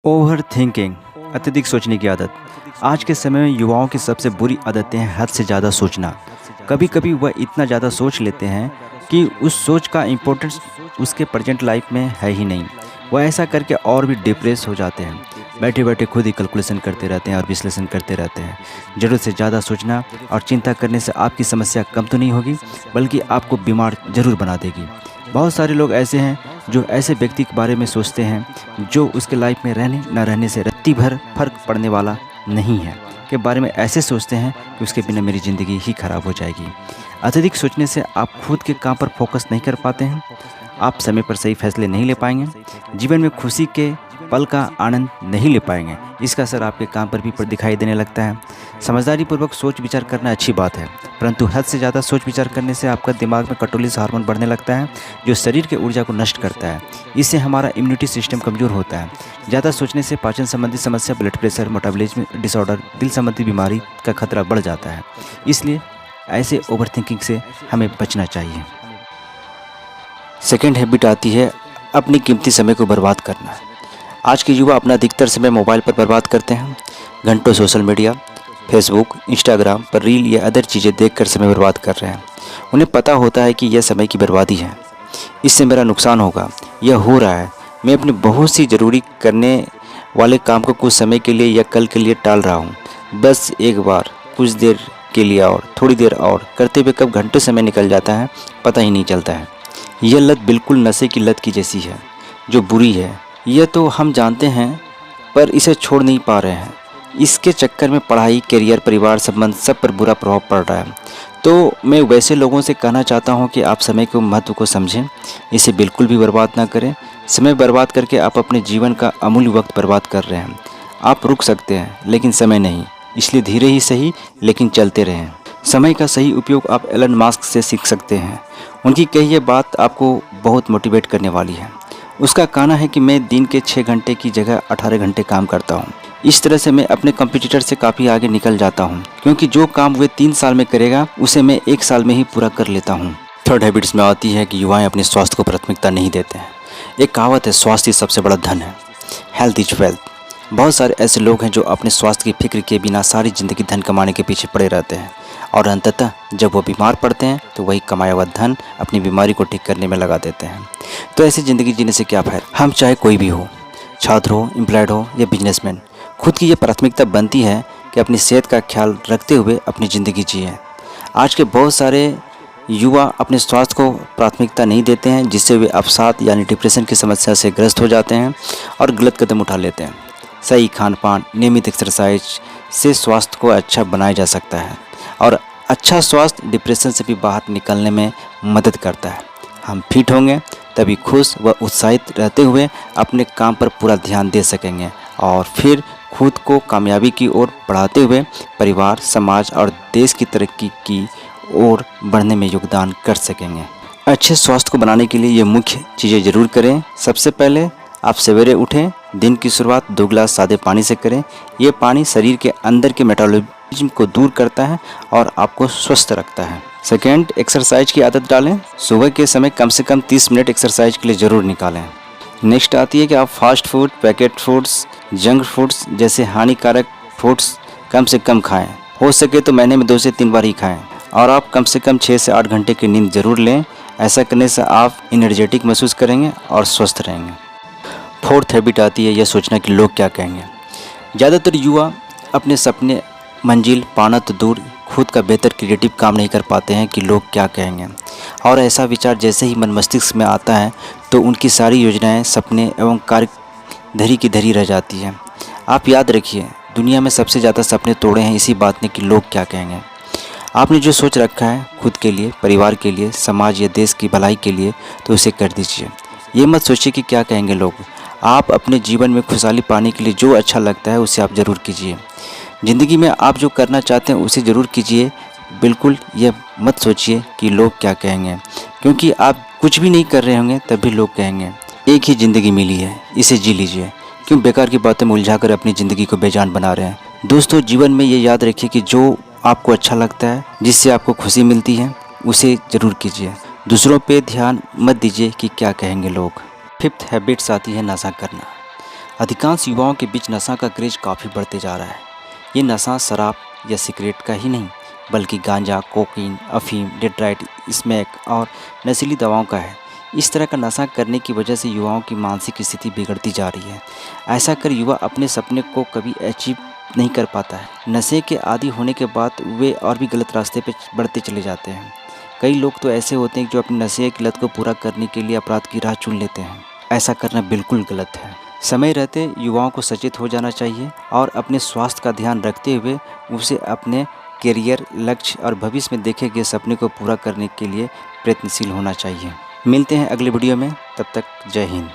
Over thinking, अत्यधिक सोचने की आदत। आज के समय में युवाओं की सबसे बुरी आदतें हैं हद से ज़्यादा सोचना। कभी कभी वह इतना ज़्यादा सोच लेते हैं कि उस सोच का इम्पोर्टेंस उसके प्रेजेंट लाइफ में है ही नहीं। वह ऐसा करके और भी डिप्रेस हो जाते हैं। बैठे बैठे खुद ही कैलकुलेशन करते रहते हैं और विश्लेषण करते रहते हैं। ज़रूरत से ज़्यादा सोचना और चिंता करने से आपकी समस्या कम तो नहीं होगी, बल्कि आपको बीमार ज़रूर बना देगी। बहुत सारे लोग ऐसे हैं जो ऐसे व्यक्ति के बारे में सोचते हैं जो उसके लाइफ में रहने न रहने से रत्ती भर फर्क पड़ने वाला नहीं है, के बारे में ऐसे सोचते हैं कि उसके बिना मेरी ज़िंदगी ही खराब हो जाएगी। अत्यधिक सोचने से आप खुद के काम पर फोकस नहीं कर पाते हैं, आप समय पर सही फैसले नहीं ले पाएंगे, जीवन में खुशी के पल का आनंद नहीं ले पाएंगे। इसका असर आपके काम पर भी दिखाई देने लगता है। समझदारी पूर्वक सोच विचार करना अच्छी बात है, परंतु हद से ज़्यादा सोच विचार करने से आपका दिमाग में कटोलिस हार्मोन बढ़ने लगता है, जो शरीर के ऊर्जा को नष्ट करता है। इससे हमारा इम्यूनिटी सिस्टम कमज़ोर होता है। ज़्यादा सोचने से पाचन संबंधी समस्या, ब्लड प्रेशर, मेटाबॉलिज्म डिसऑर्डर, दिल संबंधी बीमारी का खतरा बढ़ जाता है। इसलिए ऐसे ओवर थिंकिंग से हमें बचना चाहिए। सेकेंड हैबिट आती है अपनी कीमती समय को बर्बाद करना। आज के युवा अपना अधिकतर समय मोबाइल पर बर्बाद करते हैं। घंटों सोशल मीडिया, फेसबुक, इंस्टाग्राम पर रील या अदर चीज़ें देखकर समय बर्बाद कर रहे हैं। उन्हें पता होता है कि यह समय की बर्बादी है, इससे मेरा नुकसान होगा, यह हो रहा है। मैं अपने बहुत सी ज़रूरी करने वाले काम को कुछ समय के लिए या कल के लिए टाल रहा हूँ। बस एक बार, कुछ देर के लिए और थोड़ी देर और करते हुए कब घंटों समय निकल जाता है पता ही नहीं चलता है। यह लत बिल्कुल नशे की लत की जैसी है, जो बुरी है। यह तो हम जानते हैं, पर इसे छोड़ नहीं पा रहे हैं। इसके चक्कर में पढ़ाई, करियर, परिवार, संबंध सब पर बुरा प्रभाव पड़ रहा है। तो मैं वैसे लोगों से कहना चाहता हूं कि आप समय के महत्व को समझें, इसे बिल्कुल भी बर्बाद ना करें। समय बर्बाद करके आप अपने जीवन का अमूल्य वक्त बर्बाद कर रहे हैं। आप रुक सकते हैं, लेकिन समय नहीं, इसलिए धीरे ही सही लेकिन चलते रहें। समय का सही उपयोग आप एलन मस्क से सीख सकते हैं। उनकी कही ये बात आपको बहुत मोटिवेट करने वाली है। उसका कहना है कि मैं दिन के 6 घंटे की जगह 18 घंटे काम करता हूँ। इस तरह से मैं अपने कंपटीटर से काफ़ी आगे निकल जाता हूँ, क्योंकि जो काम वे 3 साल में करेगा उसे मैं 1 साल में ही पूरा कर लेता हूँ। थर्ड हैबिट्स में आती है कि युवाएं अपने स्वास्थ्य को प्राथमिकता नहीं देते हैं। एक कहावत है, स्वास्थ्य सबसे बड़ा धन है, हेल्थ इज वेल्थ। बहुत सारे ऐसे लोग हैं जो अपने स्वास्थ्य की फिक्र के बिना सारी ज़िंदगी धन कमाने के पीछे पड़े रहते हैं, और अंततः जब वो बीमार पड़ते हैं तो वही कमाया हुआ धन अपनी बीमारी को ठीक करने में लगा देते हैं। तो ऐसी ज़िंदगी जीने से क्या फ़ायदा। हम चाहे कोई भी हो, छात्र हो, एम्प्लॉयड हो या बिजनेसमैन, खुद की ये प्राथमिकता बनती है कि अपनी सेहत का ख्याल रखते हुए अपनी ज़िंदगी जिए। आज के बहुत सारे युवा अपने स्वास्थ्य को प्राथमिकता नहीं देते हैं, जिससे वे अवसाद यानी डिप्रेशन की समस्या से ग्रस्त हो जाते हैं और गलत कदम उठा लेते हैं। सही खान पान, नियमित एक्सरसाइज से स्वास्थ्य को अच्छा बनाया जा सकता है, और अच्छा स्वास्थ्य डिप्रेशन से भी बाहर निकलने में मदद करता है। हम फिट होंगे तभी खुश व उत्साहित रहते हुए अपने काम पर पूरा ध्यान दे सकेंगे, और फिर खुद को कामयाबी की ओर बढ़ाते हुए परिवार, समाज और देश की तरक्की की ओर बढ़ने में योगदान कर सकेंगे। अच्छे स्वास्थ्य को बनाने के लिए ये मुख्य चीज़ें ज़रूर करें। सबसे पहले आप सवेरे उठें, दिन की शुरुआत 2 गिलास सादे पानी से करें। ये पानी शरीर के अंदर के मेटाबॉलिज्म को दूर करता है और आपको स्वस्थ रखता है। सेकेंड, एक्सरसाइज की आदत डालें। सुबह के समय कम से कम 30 मिनट एक्सरसाइज के लिए ज़रूर निकालें। नेक्स्ट आती है कि आप fast food, packet foods, junk foods जैसे हानिकारक फूड्स कम से कम खाएं। हो सके तो महीने में 2 से 3 बार ही खाएं, और आप कम से कम 6 से 8 घंटे की नींद ज़रूर लें। ऐसा करने से आप एनर्जेटिक महसूस करेंगे और स्वस्थ रहेंगे। फोर्थ हैबिट आती है यह सोचना कि लोग क्या कहेंगे। ज़्यादातर युवा अपने सपने मंजिल पाना तो दूर, खुद का बेहतर क्रिएटिव काम नहीं कर पाते हैं कि लोग क्या कहेंगे, और ऐसा विचार जैसे ही मन मस्तिष्क में आता है तो उनकी सारी योजनाएं, सपने एवं कार्य धरी की धरी रह जाती है। आप याद रखिए, दुनिया में सबसे ज़्यादा सपने तोड़े हैं इसी बात ने कि लोग क्या कहेंगे। आपने जो सोच रखा है खुद के लिए, परिवार के लिए, समाज या देश की भलाई के लिए, तो उसे कर दीजिए। ये मत सोचिए कि क्या कहेंगे लोग। आप अपने जीवन में खुशहाली पाने के लिए जो अच्छा लगता है उसे आप ज़रूर कीजिए। ज़िंदगी में आप जो करना चाहते हैं उसे ज़रूर कीजिए। बिल्कुल ये मत सोचिए कि लोग क्या कहेंगे, क्योंकि आप कुछ भी नहीं कर रहे होंगे तब भी लोग कहेंगे। एक ही ज़िंदगी मिली है, इसे जी लीजिए। क्यों बेकार की बातें में उलझाकर अपनी ज़िंदगी को बेजान बना रहे हैं। दोस्तों, जीवन में ये याद रखिए कि जो आपको अच्छा लगता है, जिससे आपको खुशी मिलती है, उसे ज़रूर कीजिए। दूसरों पे ध्यान मत दीजिए कि क्या कहेंगे लोग। फिफ्थ हैबिट्स आती है नशा करना। अधिकांश युवाओं के बीच नशा का क्रेज काफ़ी बढ़ते जा रहा है। ये नशा शराब या सिगरेट का ही नहीं, बल्कि गांजा, कोकीन, अफीम, डेट्राइट, स्मैक और नशीली दवाओं का है। इस तरह का नशा करने की वजह से युवाओं की मानसिक स्थिति बिगड़ती जा रही है। ऐसा कर युवा अपने सपने को कभी अचीव नहीं कर पाता है। नशे के आदी होने के बाद वे और भी गलत रास्ते पर बढ़ते चले जाते हैं। कई लोग तो ऐसे होते हैं जो अपने नशे की लत को पूरा करने के लिए अपराध की राह चुन लेते हैं। ऐसा करना बिल्कुल गलत है। समय रहते युवाओं को सचेत हो जाना चाहिए और अपने स्वास्थ्य का ध्यान रखते हुए उसे अपने करियर, लक्ष्य और भविष्य में देखे गए सपने को पूरा करने के लिए प्रयत्नशील होना चाहिए। मिलते हैं अगले वीडियो में, तब तक जय हिंद।